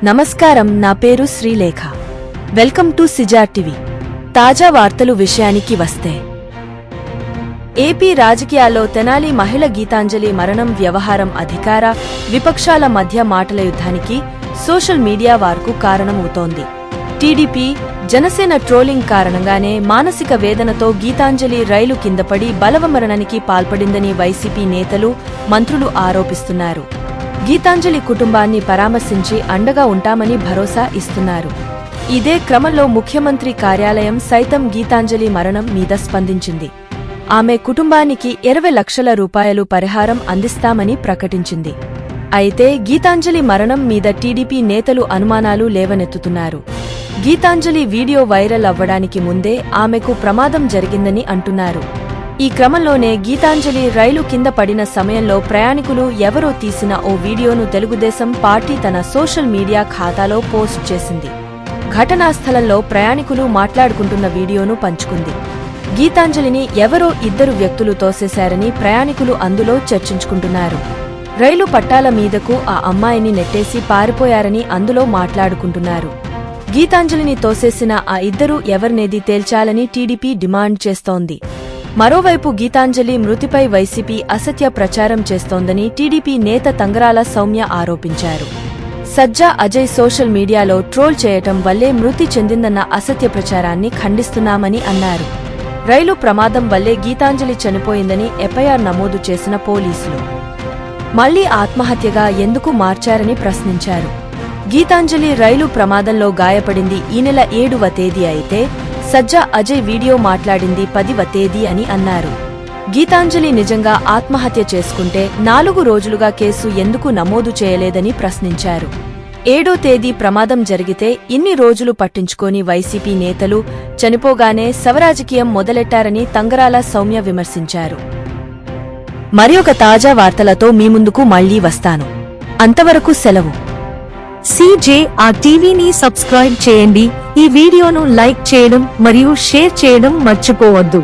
నమస్కారం, నా పేరు Srilekha. Welcome to Caesar TV. తాజా వార్తలు విషయానికి వస్తే, ఏపీ రాజకీయాల్లో తెనాలి మహిళ గీతాంజలి మరణం వ్యవహారం అధికార, విపక్షాల మధ్య మాటల యుద్ధానికి సోషల్ మీడియా వార్కు కారణమవుతోంది. టీడీపీ, జనసేన ట్రోలింగ్ కారణంగానే మానసిక వేదనతో గీతాంజలి రైలు కిందపడి బలవమరణానికి పాల్పడిందని వైసీపీ నేతలు, మంత్రులు ఆరోపిస్తున్నారు. గీతాంజలి కుటుంబాన్ని పరామర్శించి అండగా ఉంటామని భరోసా ఇస్తున్నారు. ఇదే క్రమంలో ముఖ్యమంత్రి కార్యాలయం సైతం గీతాంజలి మరణం మీద స్పందించింది. ఆమె కుటుంబానికి 20 లక్షల రూపాయలు పరిహారం అందిస్తామని ప్రకటించింది. అయితే గీతాంజలి మరణం మీద టీడీపీ నేతలు అనుమానాలు లేవనెత్తుతున్నారు. గీతాంజలి వీడియో వైరల్ అవ్వడానికి ముందే ఆమెకు ప్రమాదం జరిగిందని అంటున్నారు. ఈ క్రమంలోనే గీతాంజలి రైలు కింద పడిన సమయంలో ప్రయాణికులు ఎవరో తీసిన ఓ వీడియోను తెలుగుదేశం పార్టీ తన సోషల్ మీడియా ఖాతాలో పోస్ట్ చేసింది. ఘటనా స్థలంలో ప్రయాణికులు మాట్లాడుకుంటున్న వీడియోను పంచుకుంది. గీతాంజలిని ఎవరో 2 వ్యక్తులు తోసేశారని ప్రయాణికులు అందులో చర్చించుకుంటున్నారు. రైలు పట్టాల మీదకు ఆ అమ్మాయిని నెట్టేసి పారిపోయారని అందులో మాట్లాడుకుంటున్నారు. గీతాంజలిని తోసేసిన ఆ 2 ఎవరినేది తేల్చాలని టీడీపీ డిమాండ్ చేస్తోంది. మరోవైపు గీతాంజలి మృతిపై వైసీపీ అసత్య ప్రచారం చేస్తోందని టీడీపీ నేత తంగరాల సౌమ్య ఆరోపించారు. సజ్జా అజయ్ సోషల్ మీడియాలో ట్రోల్ చేయటం వల్లే మృతి చెందిందన్న అసత్య ప్రచారాన్ని ఖండిస్తున్నామని అన్నారు. రైలు ప్రమాదం వల్లే గీతాంజలి చనిపోయిందని ఎఫ్ఐఆర్ నమోదు చేసిన పోలీసులు మళ్లీ ఆత్మహత్యగా ఎందుకు మార్చారని ప్రశ్నించారు. గీతాంజలి రైలు ప్రమాదంలో గాయపడింది ఈ నెల 7వ తేదీ అయితే, సజ్జా అజయ్ వీడియో మాట్లాడింది 10వ తేదీ అని అన్నారు. గీతాంజలి నిజంగా ఆత్మహత్య చేసుకుంటే 4 రోజులుగా కేసు ఎందుకు నమోదు చేయలేదని ప్రశ్నించారు. 7వ తేదీ ప్రమాదం జరిగితే ఇన్ని రోజులు పట్టించుకోని వైసీపీ నేతలు చనిపోగానే శవరాజకీయం మొదలెట్టారని తంగరాల సౌమ్య విమర్శించారు. మరొక తాజా వార్తలతో మీ ముందుకు మళ్లీ వస్తాను. అంతవరకు సెలవు. సిజేఆర్ టీవీని సబ్స్క్రైబ్ చేయండి. ఈ వీడియోను లైక్ చేయడం మరియు షేర్ చేయడం మర్చిపోవద్దు.